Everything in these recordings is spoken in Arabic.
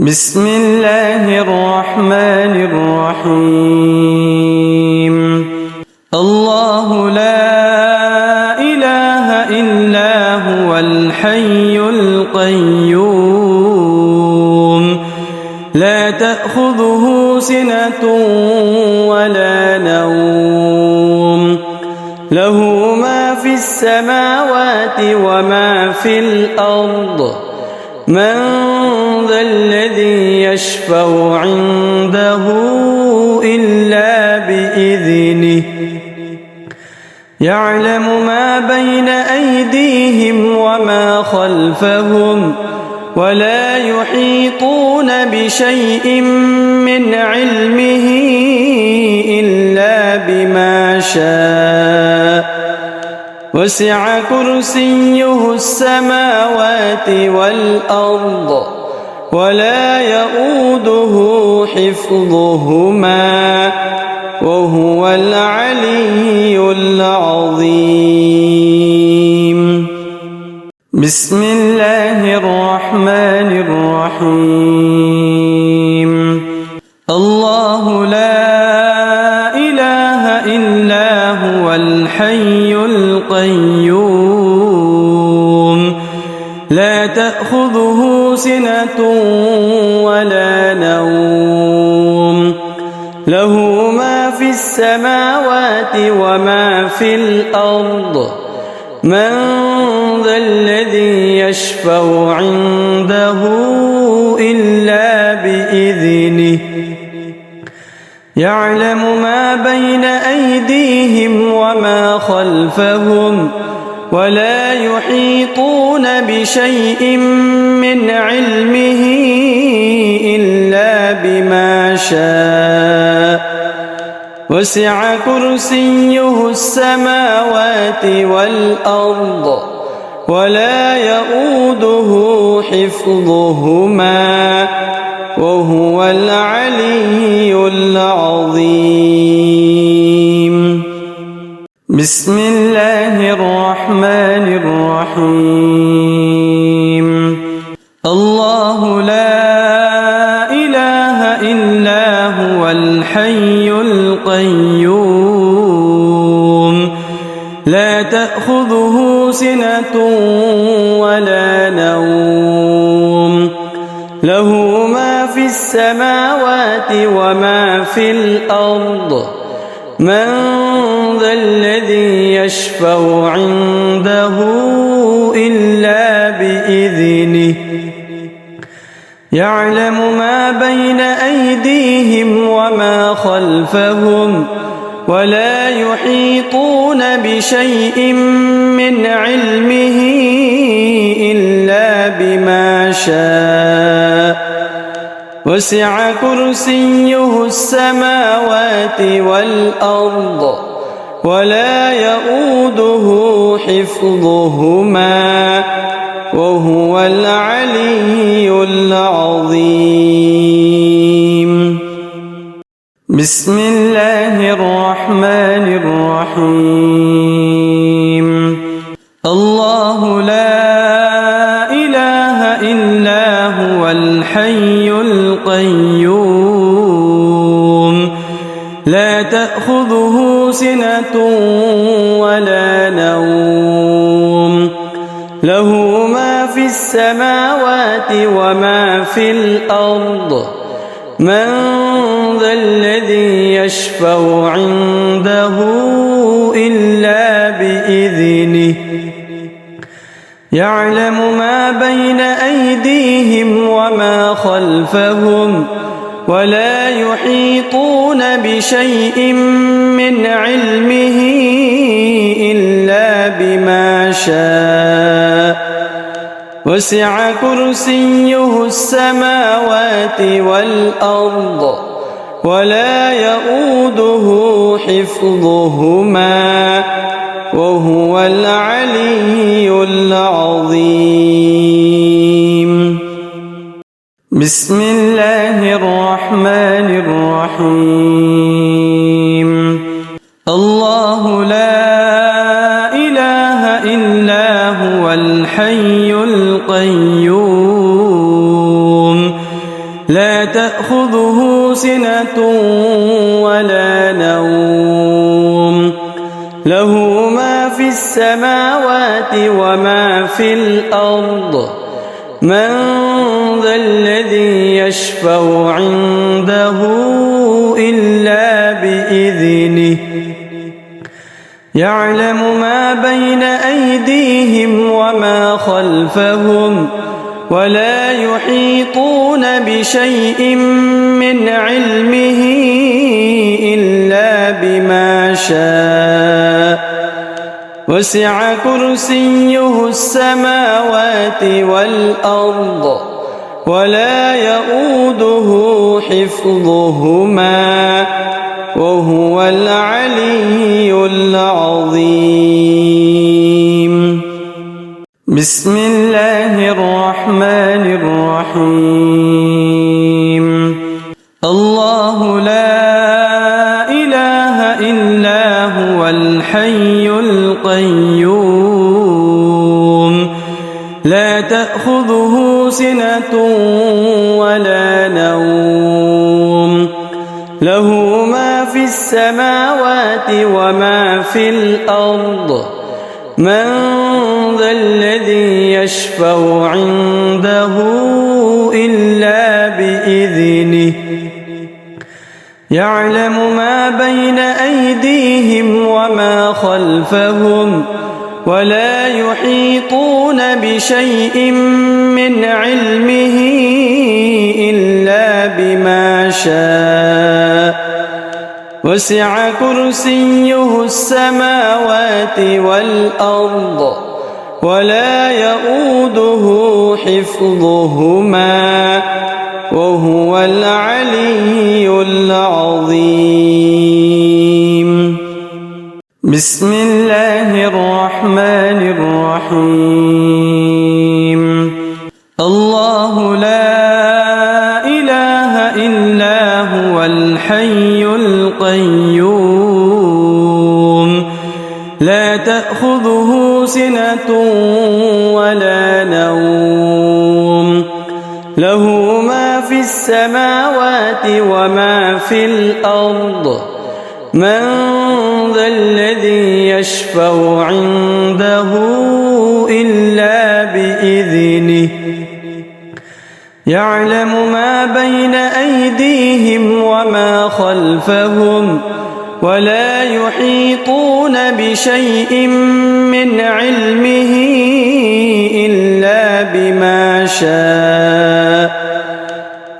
بسم الله الرحمن الرحيم. الله لا إله إلا هو الحي القيوم لا تأخذه سنة ولا نوم له ما في السماوات وما في الأرض من ذا الذي يشفع عنده إلا بإذنه يعلم ما بين أيديهم وما خلفهم ولا يحيطون بشيء من علمه إلا بما شاء وسع كرسيه السماوات والأرض ولا يؤوده حفظهما وهو العلي العظيم. بسم الله الرحمن الرحيم. الله لا إله إلا هو الحي القيوم لا تأخذه سنة ولا نوم له ما في السماوات وما في الأرض من ذا الذي يشفع عنده إلا بإذنه يعلم ما بين أيديهم وما خلفهم ولا يحيطون بشيء من علمه إلا بما شاء وسع كرسيه السماوات والأرض ولا يؤوده حفظهما وهو العلي العظيم. بسم الله الرحمن الرحيم. الله لا إله إلا هو الحي القيوم لا تأخذه سنة ولا نوم له ما في السماوات وما في الأرض من ذا الذي يشفع عنده إلا بإذنه يعلم ما بين أيديهم وما خلفهم ولا يحيطون بشيء من علمه إلا بما شاء وسع كرسيه السماوات والأرض ولا يؤوده حفظهما وهو العلي العظيم. بسم الله الرحمن الرحيم. الله لا إله إلا هو الحي القيوم لا تأخذه سنة ولا نوم له ما في السماوات وما في الأرض من ذا الذي يشفع عنده إلا بإذنه يعلم ما بين أيديهم وما خلفهم ولا يحيطون بشيء من علمه إلا بما شاء وسع كرسيه السماوات والأرض ولا يؤوده حفظهما وهو العلي العظيم. بسم الله الرحمن الرحيم. الله لا إله إلا هو الحي القيوم لا تأخذه سنة ولا نوم له ما في السماوات وما في الأرض من ذا الذي يشفع عنده إلا بإذنه يعلم ما بين أيديهم وما خلفهم ولا يحيطون بشيء من علمه إلا بما شاء وسع كرسيه السماوات والأرض ولا يؤوده حفظهما وهو العلي العظيم بسم الله الرحمن الرحيم الله لا إله إلا هو الحي القيوم لا تأخذه سنة ولا نوم له ما في السماوات وما في الأرض من ذا الذي يشفع عنده إلا بإذنه يعلم ما بين أيديهم وما خلفهم ولا يحيطون بشيء من علمه إلا بما شاء وسع كرسيه السماوات والأرض ولا يؤوده حفظهما وهو العلي العظيم بسم الله الرحمن الرحيم الله لا إله إلا هو الحي القيوم لا تأخذه سنة ولا نوم له ما في السماوات وما في الأرض من ذا الذي يشفع عنده إلا بإذنه يعلم ما بين أيديهم وما خلفهم ولا يحيطون بشيء من علمه إلا بما شاء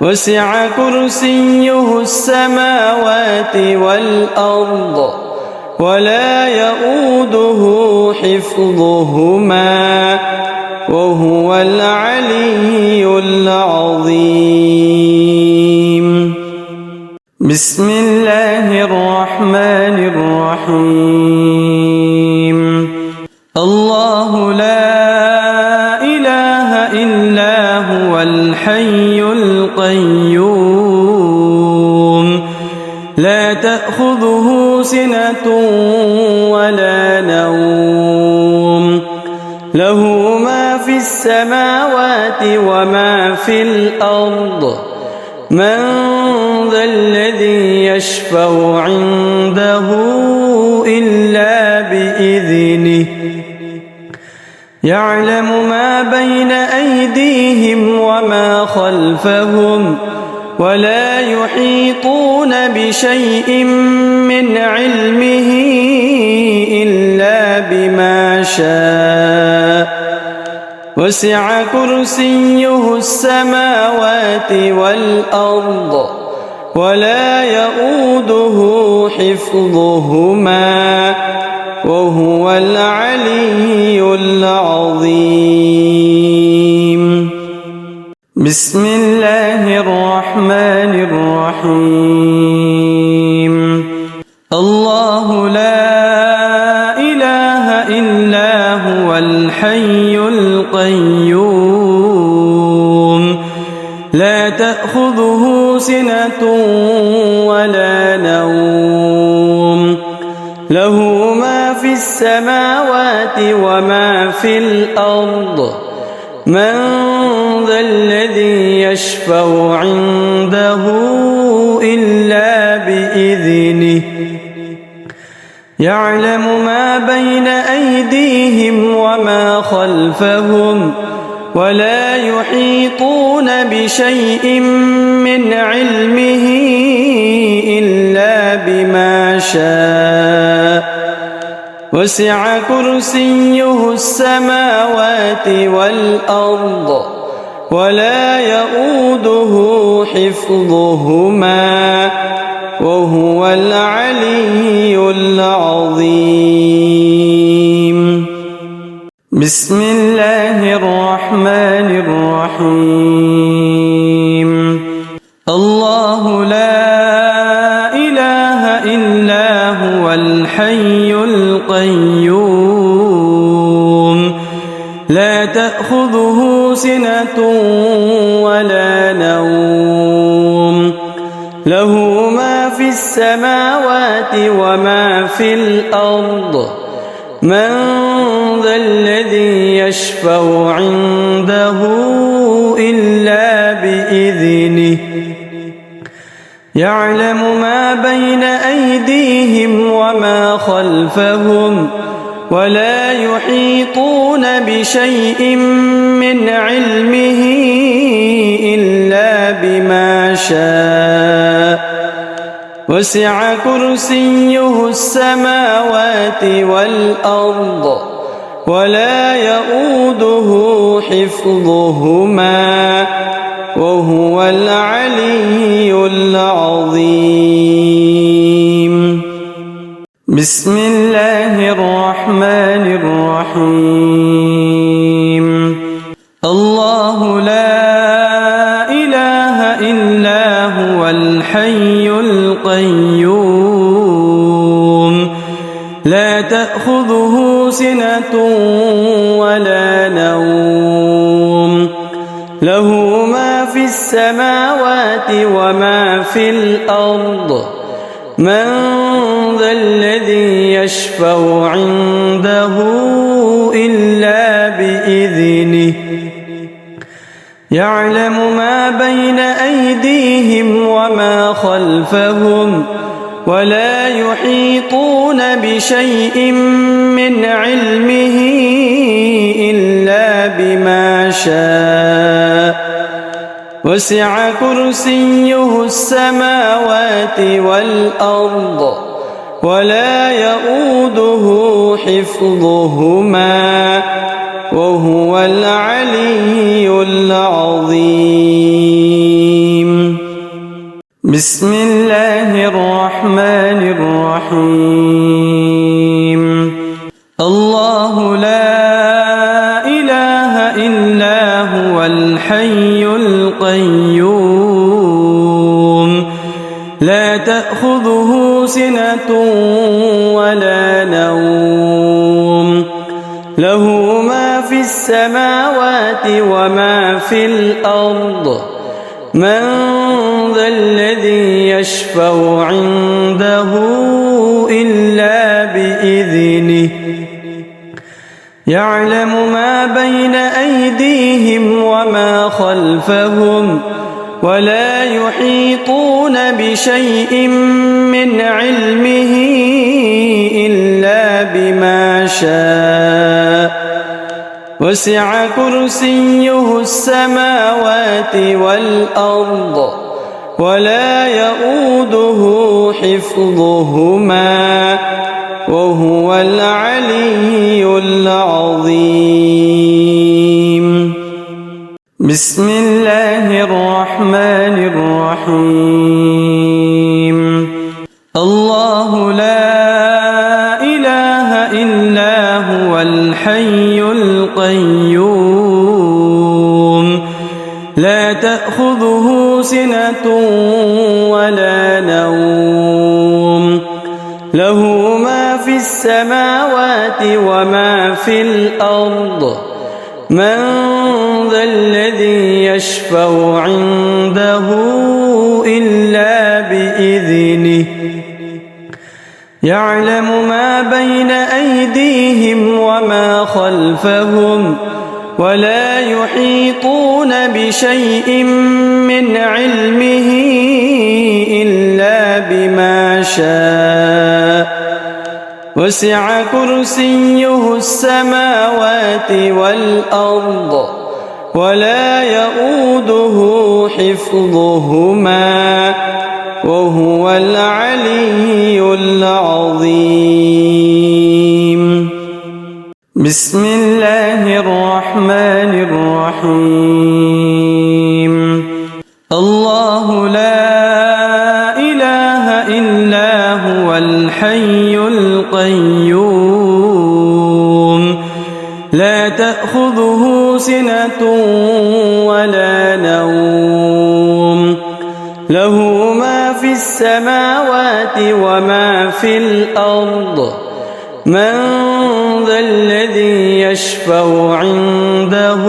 وسع كرسيه السماوات والأرض ولا يؤوده حفظهما وهو العلي العظيم بسم الله الرحمن الرحيم الله لا إله إلا هو الحي القيوم لا تأخذه سنة ولا نوم له ما في السماوات وما في الأرض من ذا الذي يشفع عنده إلا بإذنه يعلم ما بين أيديهم وما خلفهم ولا يحيطون بشيء من علمه إلا بما شاء وسع كرسيه السماوات والأرض ولا يؤوده حفظهما وهو العلي العظيم بسم الله الرحمن الرحيم الله لا إله إلا هو الحي القيوم لا تأخذه سنة ولا نوم له ما في السماوات وما في الأرض من ذا الذي يشفع عنده إلا بإذنه يعلم ما بين أيديهم وما خلفهم ولا يحيطون بشيء من علمه إلا بما شاء وسع كرسيه السماوات والأرض ولا يؤوده حفظهما وهو العلي العظيم. بسم الله الرحمن الرحيم. الله لا إله إلا هو الحي القيوم لا تأخذه سنة ولا نوم له ما في السماوات وما في الأرض من ذا الذي يشفع عنده إلا بإذنه يعلم ما بين أيديهم وما خلفهم ولا يحيطون بشيء من علمه إلا بما شاء وسع كرسيه السماوات والأرض ولا يؤوده حفظهما وهو العلي العظيم. بسم الله الرحمن الرحيم. الله لا إله إلا هو الحي القيوم لا تأخذه سنة ولا نوم له ما في السماوات وما في الأرض من ذا الذي يشفع عنده إلا بإذنه يعلم ما بين أيديهم وما خلفهم ولا يحيطون بشيء من علمه إلا بما شاء وسع كرسيه السماوات والأرض ولا يؤوده حفظهما وهو العلي العظيم. بسم الله الرحمن الرحيم. الله لا إله إلا هو الحي القيوم لا تأخذه سنة ولا نوم له ما في السماوات وما في الأرض من ذا الذي يشفع عنده إلا بإذنه يعلم ما بين أيديهم وما خلفهم ولا يحيطون بشيء من علمه إلا بما شاء وسع كرسيه السماوات والأرض ولا يؤوده حفظهما وهو العلي العظيم. بسم الله الرحمن الرحيم. الله لا إله إلا هو الحي القيوم لا تأخذه سنة ولا نوم له ما في السماوات وما في الأرض من ذا الذي يشفع عنده إلا بإذنه يعلم ما بين أيديهم وما خلفهم ولا يحيطون بشيء من علمه إلا بما شاء وسع كرسيه السماوات والأرض ولا يؤوده حفظهما وهو العلي العظيم. بسم الله الرحمن الرحيم. الله لا إله إلا هو الحي القيوم لا تأخذه سنة ولا نوم له ما في السماوات وما في الأرض من ذا الذي يشفع عنده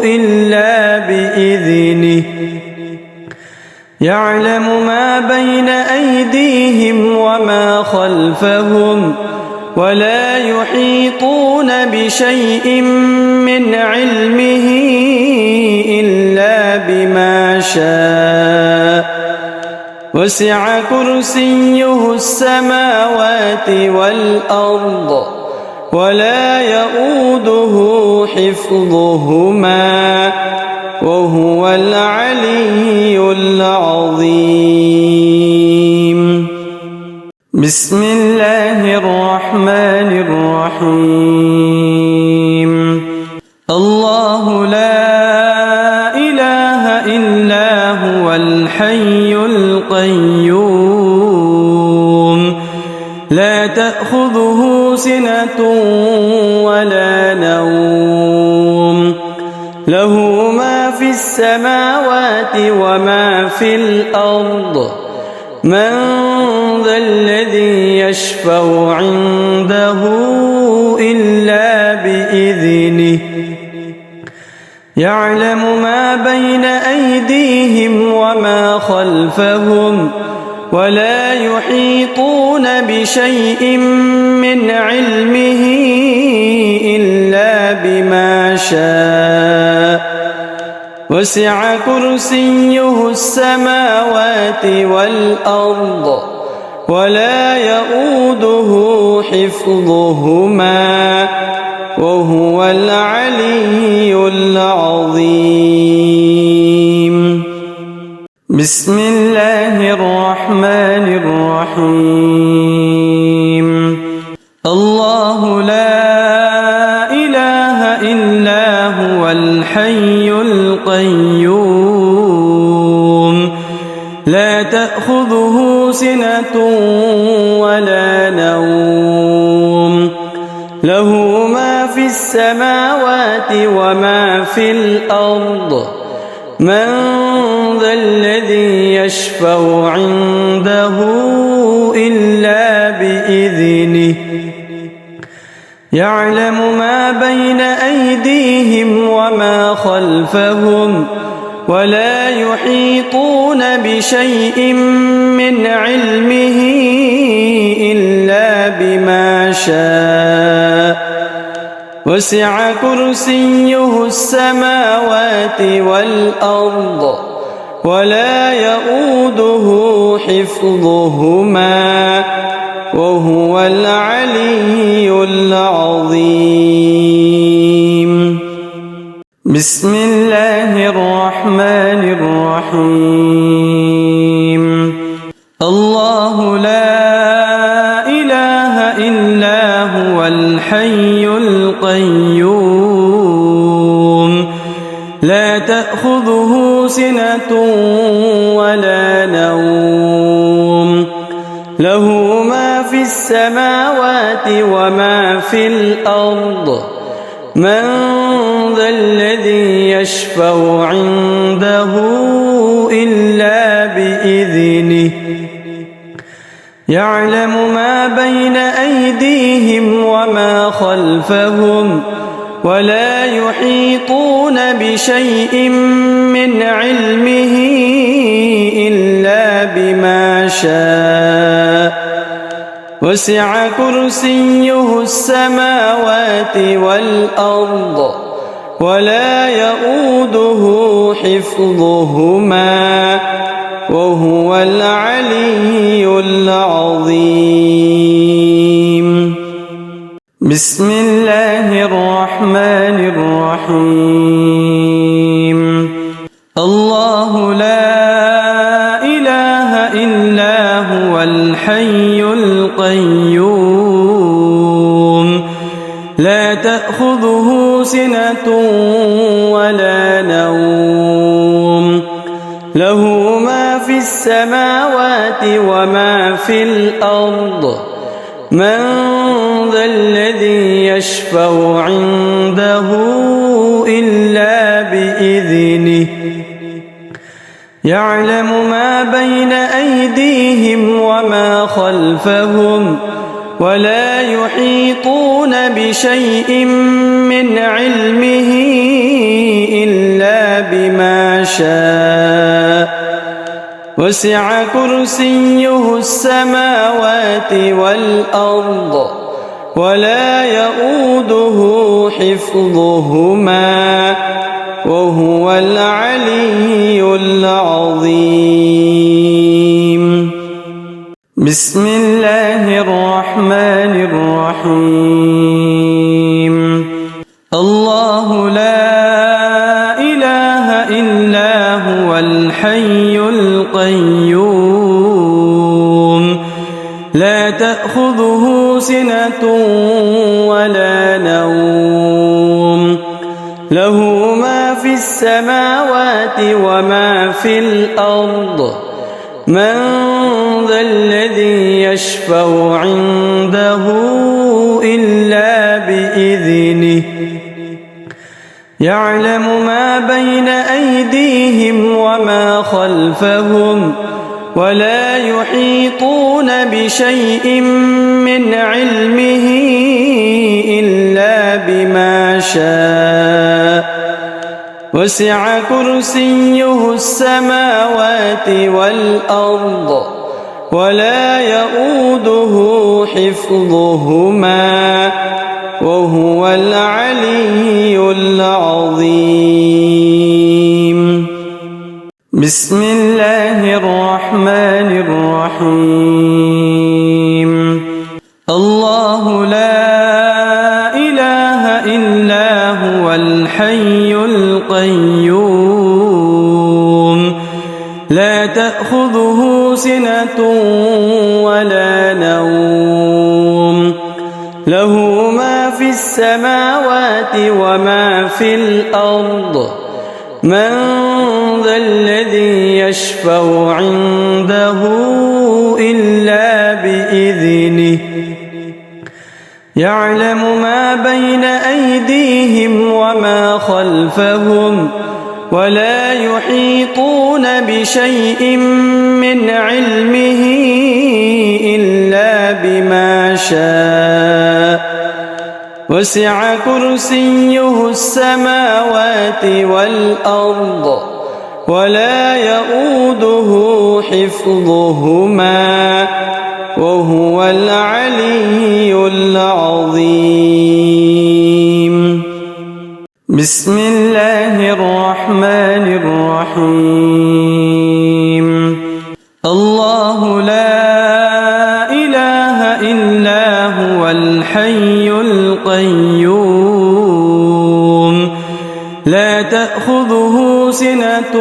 إلا بإذنه يعلم ما بين أيديهم وما خلفهم ولا يحيطون بشيء من علمه إلا بما شاء وسع كرسيه السماوات والأرض ولا يؤوده حفظهما وهو العلي العظيم. بسم الله الرحمن الرحيم. الله لا إله إلا هو الحي القيوم لا تأخذه سنة ولا نوم له ما في السماوات وما في الأرض من ذا الذي يشفع عنده إلا بإذنه يعلم ما بين أيديهم وما خلفهم ولا يحيطون بشيء من علمه إلا بما شاء وسع كرسيه السماوات والأرض ولا يؤوده حفظهما وهو العلي العظيم. بسم الله الرحمن الرحيم. الله لا إله إلا هو الحي القيوم لا تأخذه سنة ولا نوم له ما في السماوات وما في الأرض من ذا الذي يشفع عنده إلا بإذنه يعلم ما بين أيديهم وما خلفهم ولا يحيطون بشيء من علمه إلا بما شاء وسع كرسيه السماوات والأرض ولا يؤوده حفظهما وهو العلي العظيم. بسم الله الرحمن الرحيم. الله لا إله إلا هو الحي القيوم لا تأخذه سنة ولا نوم له ما في السماوات وما في الأرض من ذا الذي يشفع عنده إلا بإذنه يعلم ما بين أيديهم وما خلفهم ولا يحيطون بشيء من علمه إلا بما شاء وسع كرسيه السماوات والأرض ولا يؤوده حفظهما وهو العلي العظيم. بسم الله الرحمن الرحيم. الله لا إله إلا هو الحي القيوم لا تأخذه سنة ولا نوم له ما في السماوات وما في الأرض من ذا الذي يشفع عنده إلا بإذنه يعلم ما بين أيديهم وما خلفهم ولا يحيطون بشيء من علمه إلا بما شاء وسع كرسيه السماوات والأرض ولا يؤوده حفظهما وهو العلي العظيم. بسم الله الرحمن الرحيم. الله لا إله إلا هو الحي القيوم لا تأخذه سنة ولا نوم له ما في السماوات وما في الأرض من ذا الذي يشفع عنده إلا بإذنه يعلم ما بين أيديهم وما خلفهم ولا يحيطون بشيء من علمه إلا بما شاء وسع كرسيه السماوات والأرض ولا يؤوده حفظهما وهو العلي العظيم. بسم الله الرحمن الرحيم. الله لا إله إلا هو الحي القيوم لا تأخذه سنة ولا نوم له ما في السماوات وما في الأرض من ذا الذي يشفع عنده إلا بإذنه يعلم ما بين أيديهم وما خلفهم ولا يحيطون بشيء من علمه إلا بما شاء وسع كرسيه السماوات والأرض ولا يؤوده حفظهما وهو العلي العظيم. بسم الله الرحمن الرحيم. الله لا إله إلا هو الحي القيوم لا تأخذه سنة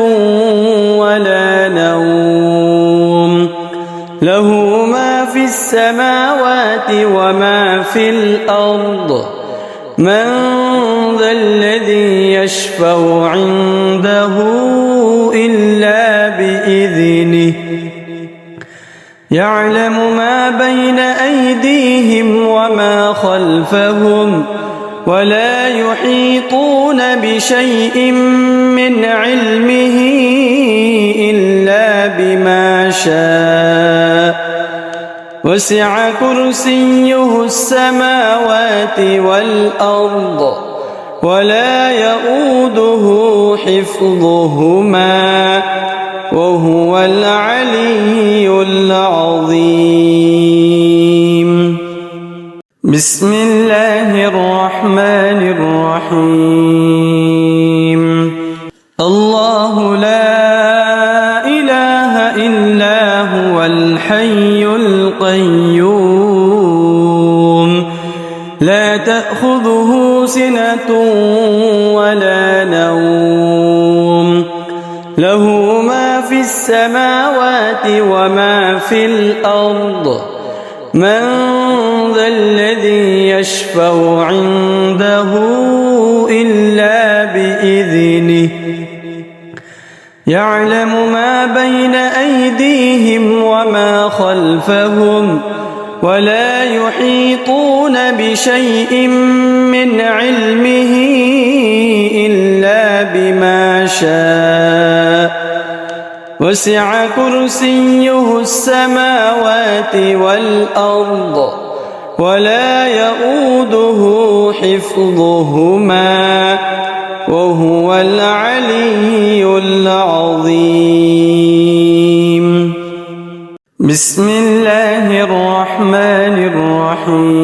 ولا نوم له ما في السماوات وما في الأرض من ذا الذي يشفع عنده إلا بإذنه يعلم ما بين أيديهم وما خلفهم ولا يحيطون بشيء من علمه إلا بما شاء وسع كرسيه السماوات والأرض ولا يؤوده حفظهما وهو العلي العظيم. بسم الله الرحمن الرحيم. الحي القيوم لا تأخذه سنة ولا نوم له ما في السماوات وما في الأرض من ذا الذي يشفع عنده إلا بإذنه يعلم ما بين أيديهم وما خلفهم ولا يحيطون بشيء من علمه إلا بما شاء وسع كرسيه السماوات والأرض ولا يؤوده حفظهما وهو العلي العظيم بسم الله الرحمن الرحيم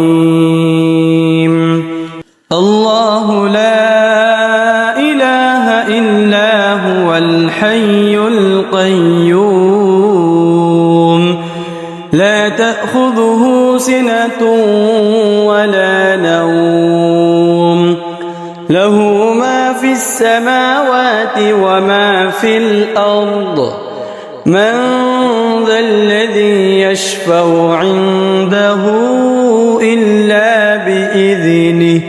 الله لا إله إلا هو الحي القيوم لا تأخذه سنة ولا نوم له ما في السماوات وما في الأرض من ذا الذي يشفع عنده إلا بإذنه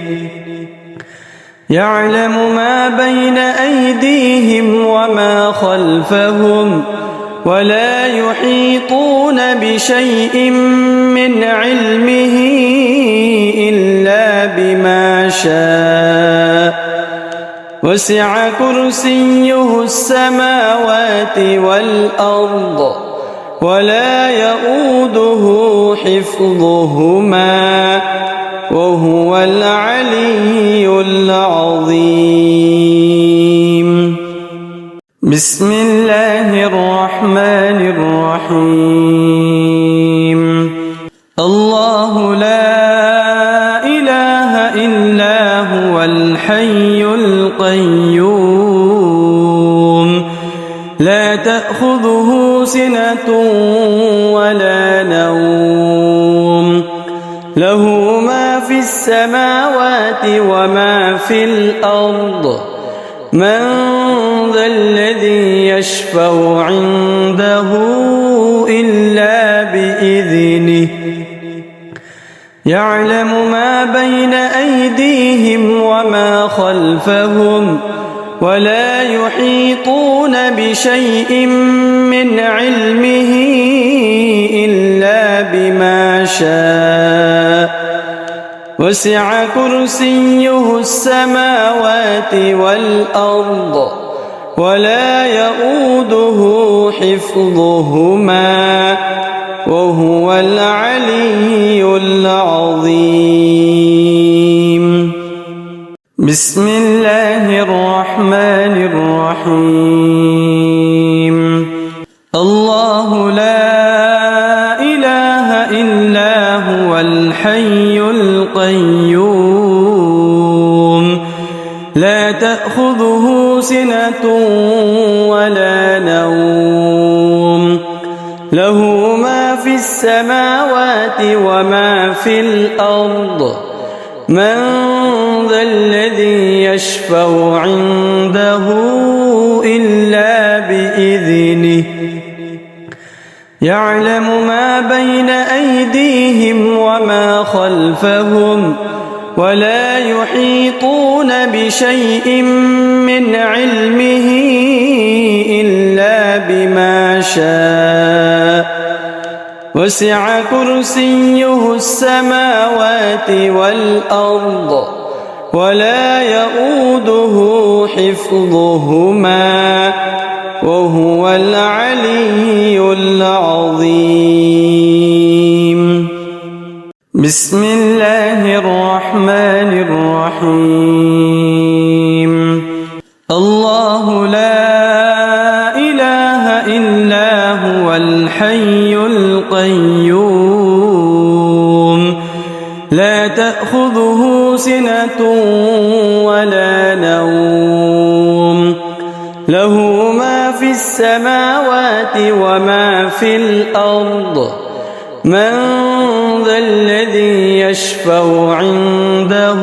يعلم ما بين أيديهم وما خلفهم ولا يحيطون بشيء من علمه إلا بما شاء وسع كرسيه السماوات والأرض ولا يؤوده حفظهما وهو العلي العظيم بسم الله الرحمن الرحيم الله لا إله إلا هو الحي القيوم لا تأخذه سنة ولا نوم له ما في السماوات وما في الأرض من ذا الذي يشفع عنده إلا بإذنه يعلم ما بين أيديهم وما خلفهم ولا يحيطون بشيء من علمه إلا بما شاء وسع كرسيه السماوات والأرض ولا يؤوده حفظهما وهو العلي العظيم بسم الله الرحمن الرحيم الله لا إله إلا هو الحي القيوم لا تأخذه سنة ولا نوم له ما في السماوات وما في الأرض من ذا الذي يشفع عنده إلا بإذنه يعلم ما بين أيديهم وما خلفهم ولا يحيطون بشيء من علمه إلا بما شاء وسع كرسيه السماوات والأرض ولا يؤوده حفظهما وهو العلي العظيم بسم الله الرحمن الرحيم الله لا إله إلا هو الحي القيوم لا تأخذه سنة ولا نوم له ما في السماوات وما في الأرض من ذا الذي يشفع عنده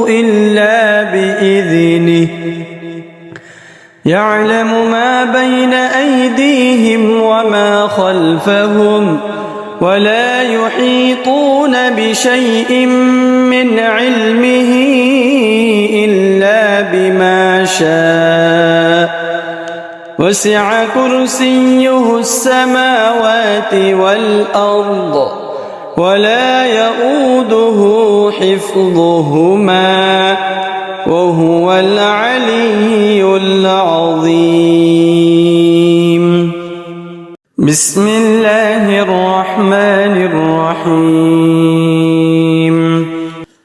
إلا بإذنه يعلم ما بين أيديهم وما خلفهم ولا يحيطون بشيء من علمه إلا بما شاء وسع كرسيه السماوات والأرض ولا يؤوده حفظهما وهو العلي العظيم. بسم الله الرحمن الرحيم.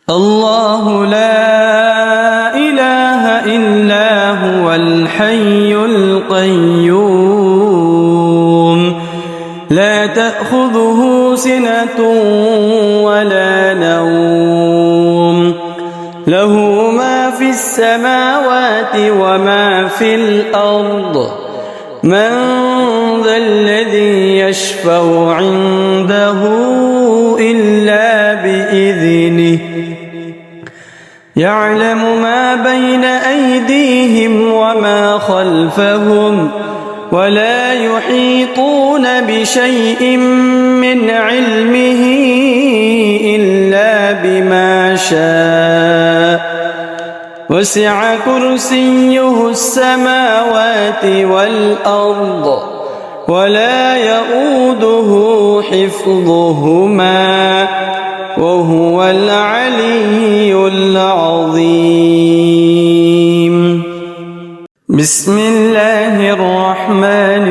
الله لا إله إلا هو الحي القيوم لا تأخذه سنة ولا نوم له ما في السماوات وما في الأرض من ذا الذي يشفع عنده إلا بإذنه يعلم ما بين أيديهم وما خلفهم ولا يحيطون بشيء من علمه إلا بما شاء وسع كرسيه السماوات والأرض ولا يؤوده حفظهما وهو العلي العظيم. بسم الله الرحمن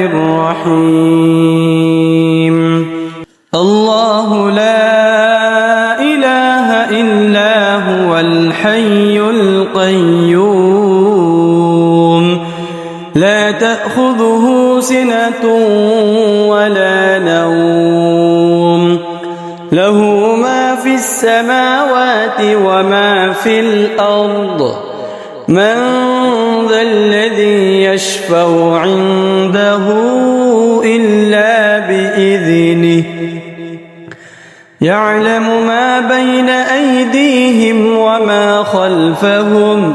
الرحيم. الله لا إله إلا هو الحي القيوم لا تأخذه سنة ولا نوم له ما في السماوات وما في الأرض من ذا الذي يشفع عنده إلا بإذنه يعلم ما بين أيديهم وما خلفهم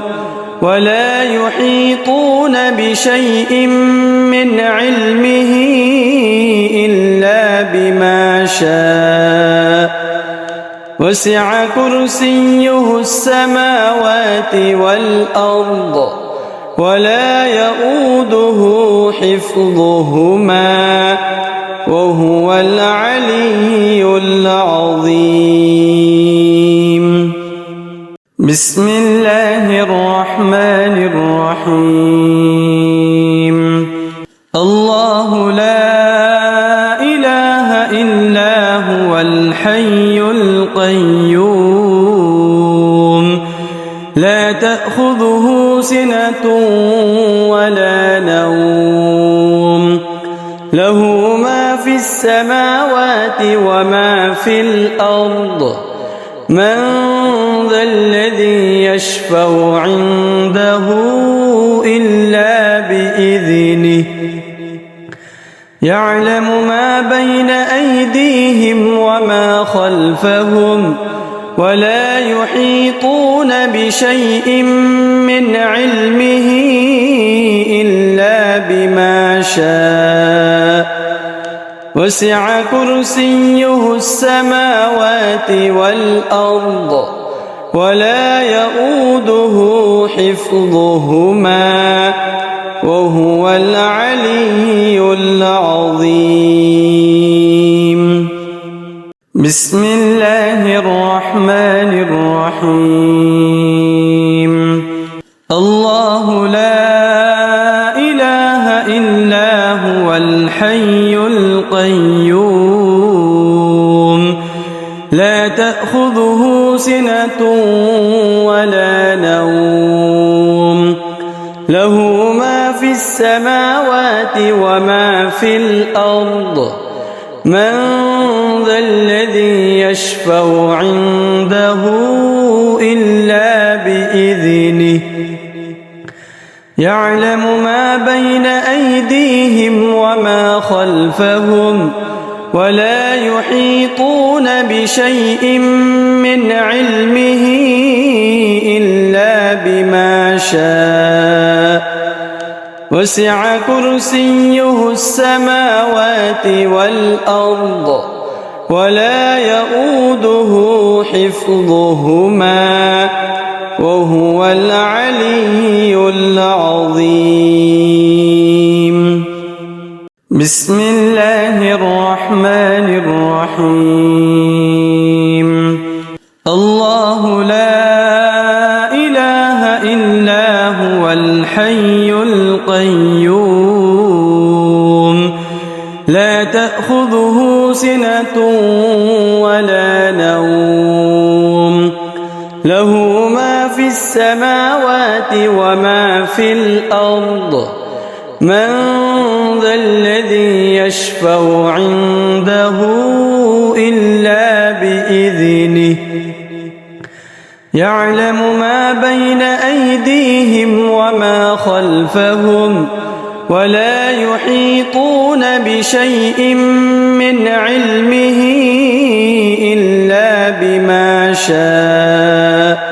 ولا يحيطون بشيء من علمه إلا بما شاء وسع كرسيه السماوات والأرض ولا يؤوده حفظهما وهو العلي العظيم. بسم الله الرحمن الرحيم. الله لا إله إلا هو الحي القيوم لا تأخذه سنة ولا نوم له ما في السماوات وما في الأرض من ذا الذي يشفع عنده إلا بإذنه يعلم ما بين أيديهم وما خلفهم ولا يحيطون بشيء من علمه إلا بما شاء وسع كرسيه السماوات والأرض ولا يؤوده حفظهما وهو العلي العظيم. بسم الله الرحمن الرحيم. الله لا إله إلا هو الحي القيوم لا تأخذه سنة ولا نوم له ما في السماوات وما في الأرض من ذا الذي يشفع عنده إلا بإذنه يعلم ما بين أيديهم وما خلفهم ولا يحيطون بشيء من علمه إلا بما شاء وسع كرسيه السماوات والأرض ولا يؤوده حفظهما وهو العلي العظيم. بسم الله الرحمن الرحيم. الله لا إله إلا هو الحي القيوم لا تأخذه سنة ولا نوم له ما في السماوات وما في الأرض من ذا الذي يشفع عنده إلا بإذنه يعلم ما بين أيديهم وما خلفهم ولا يحيطون بشيء من علمه إلا بما شاء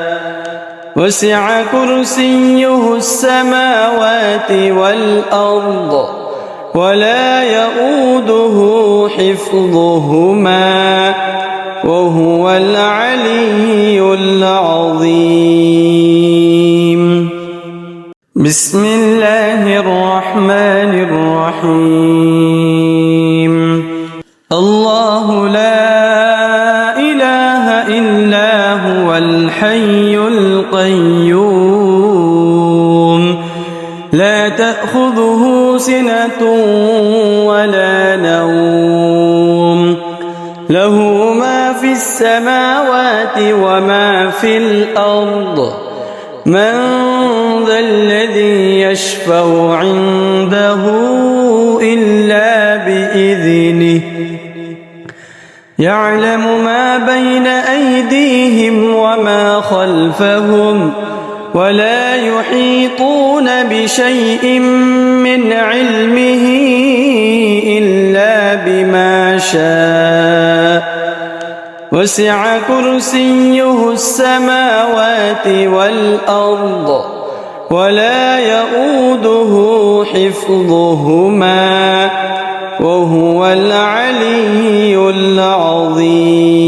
وسع كرسيه السماوات والأرض ولا يؤوده حفظهما وهو العلي العظيم. بسم الله الرحمن الرحيم. الله لا إله إلا هو الحي القيوم لا تأخذه سنة ولا نوم له ما في السماوات وما في الأرض من ذا الذي يشفع عنده إلا بإذنه يعلم ما بين أيديهم وما خلفهم ولا يحيطون بشيء من علمه إلا بما شاء وسع كرسيه السماوات والأرض ولا يؤوده حفظهما وهو العلي العظيم.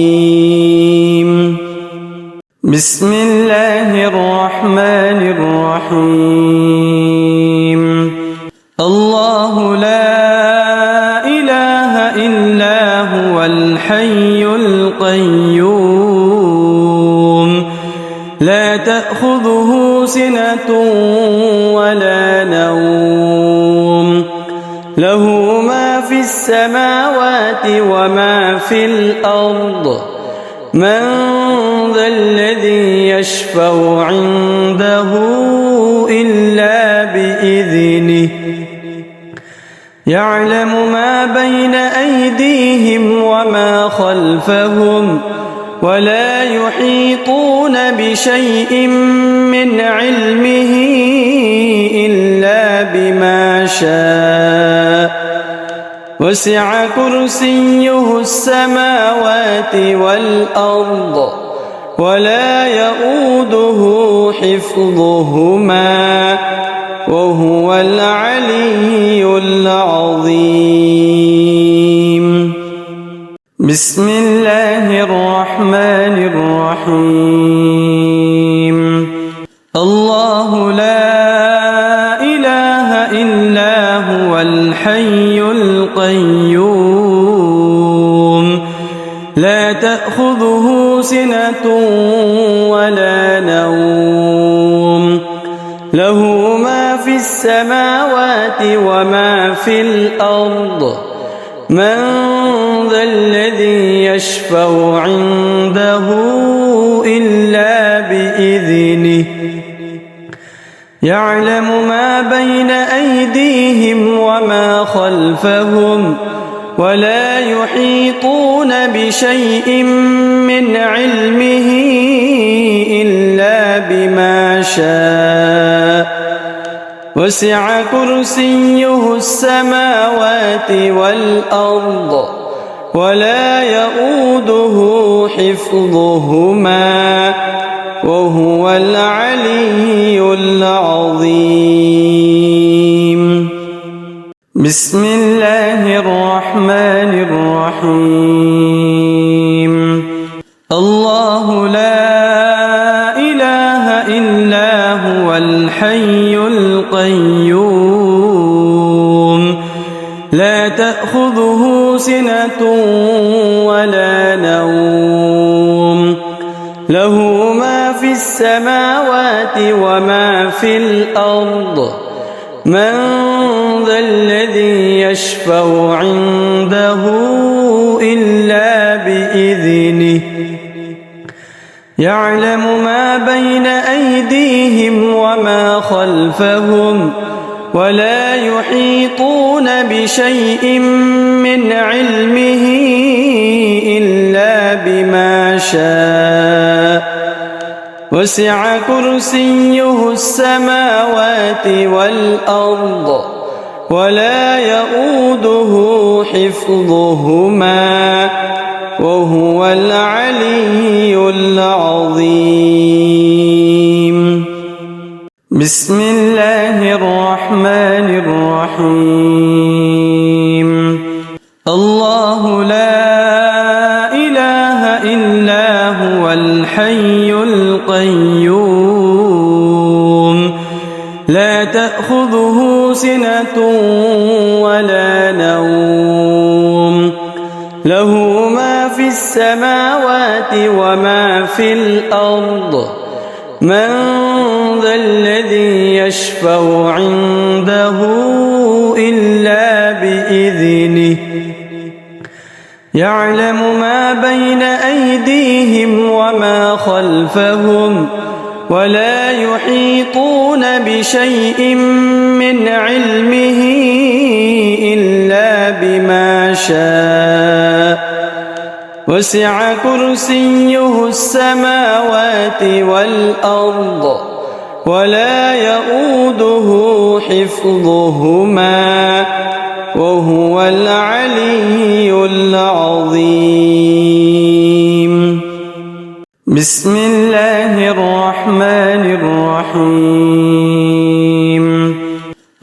بسم الله الرحمن الرحيم. الله لا إله إلا هو الحي القيوم لا تأخذه سنة ولا نوم له ما في السماوات وما في الأرض من ذا الذي يشفع عنده إلا بإذنه يعلم ما بين أيديهم وما خلفهم ولا يحيطون بشيء من علمه إلا بما شاء وسع كرسيه السماوات والأرض ولا يؤوده حفظهما وهو العلي العظيم. بسم الله الرحمن الرحيم. الله لا إله إلا هو الحي القيوم لا تأخذه سنة ولا نوم له ما في السماوات وما في الأرض من ذا الذي يشفع عنده إلا بإذنه يعلم ما بين أيديهم وما خلفهم ولا يحيطون بشيء من علمه إلا بما شاء وسع كرسيه السماوات والأرض ولا يؤوده حفظهما وهو العلي العظيم. بسم الله الرحمن الرحيم. الله لا إله إلا هو الحي القيوم لا تأخذه سنة ولا نوم له ما في السماوات وما في الأرض من ذا الذي يشفع عنده إلا بإذنه يعلم ما بين أيديهم وما خلفهم ولا يحيطون بشيء من علمه إلا بما شاء وسع كرسيه السماوات والأرض ولا يؤوده حفظهما وهو العلي العظيم. بسم الله الرحمن الرحيم. الله لا إله إلا هو الحي القيوم لا تأخذه سنة ولا نوم له ما في السماوات وما في الأرض من ذا الذي يشفع عنده إلا بإذنه يعلم ما بين أيديهم وما خلفهم ولا يحيطون بشيء من علمه إلا بما شاء وسع كرسيه السماوات والأرض ولا يؤوده حفظهما وهو العلي العظيم. بسم الله الرحمن الرحيم.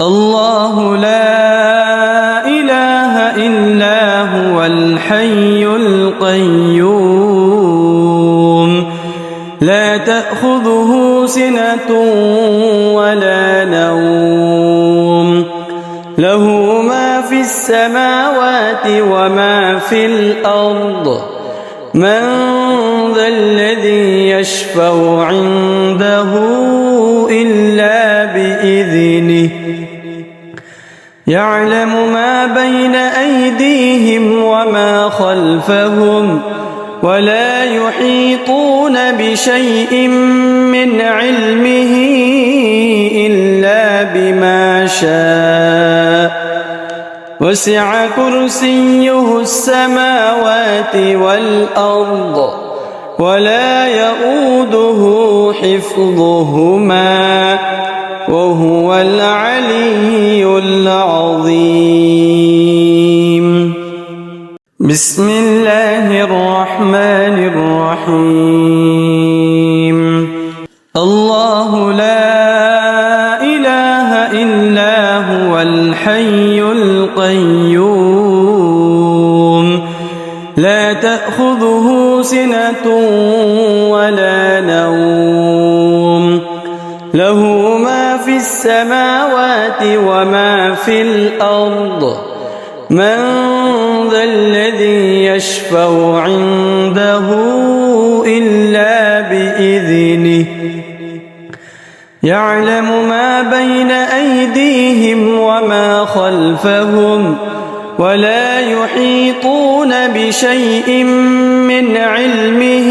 الله لا إله إلا هو الحي القيوم لا تأخذه سنة ولا نوم له ما في السماوات وما في الأرض من ذا الذي يشفع عنده إلا بإذنه يعلم ما بين أيديهم وما خلفهم ولا يحيطون بشيء من علمه إلا بما شاء وسع كرسيه السماوات والأرض ولا يؤوده حفظهما وهو العلي العظيم. بسم الله الرحمن الرحيم. الله لا إله إلا هو الحي القيوم لا تأخذه سنة ولا نوم له ما في السماوات وما في الأرض من ذا الذي يشفع عنده إلا بإذنه يعلم ما بين أيديهم وما خلفهم ولا يحيطون بشيء من علمه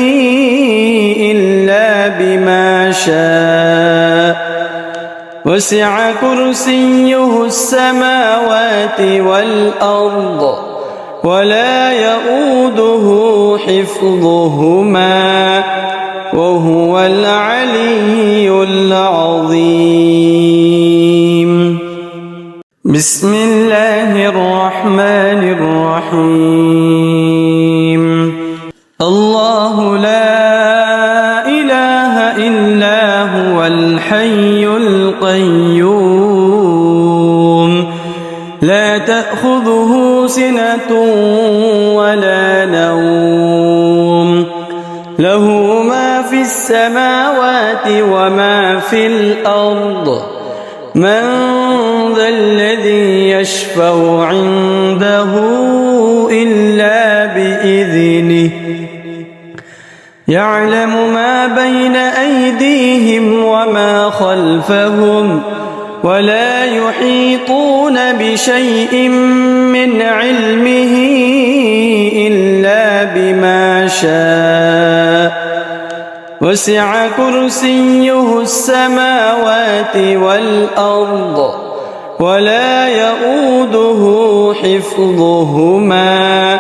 إلا بما شاء وسع كرسيه السماوات والأرض ولا يؤوده حفظهما وهو العلي العظيم. بسم الله الرحمن الرحيم الله لا إله إلا هو الحي القيوم لا تأخذه سنة ولا نوم له ما في السماوات وما في الأرض من ذا الذي يشفع عنده إلا بإذنه يعلم ما بين أيديهم وما خلفهم ولا يحيطون بشيء من علمه إلا بما شاء وسع كرسيه السماوات والأرض ولا يؤوده حفظهما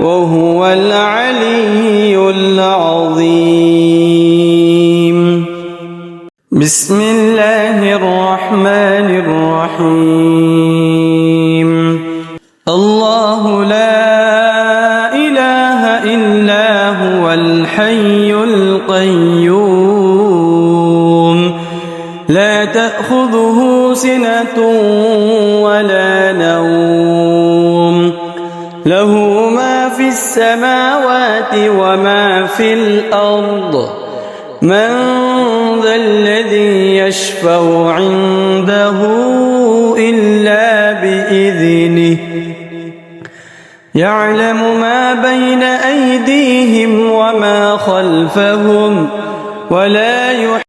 وهو العلي العظيم بسم الله الرحمن الرحيم الله لا إله إلا هو الحي القيوم لا تأخذه سنة ولا نوم له ما في السماوات وما في الأرض من ذا الذي يشفع عنده إلا بإذنه يعلم ما بين أيديهم وما خلفهم ولا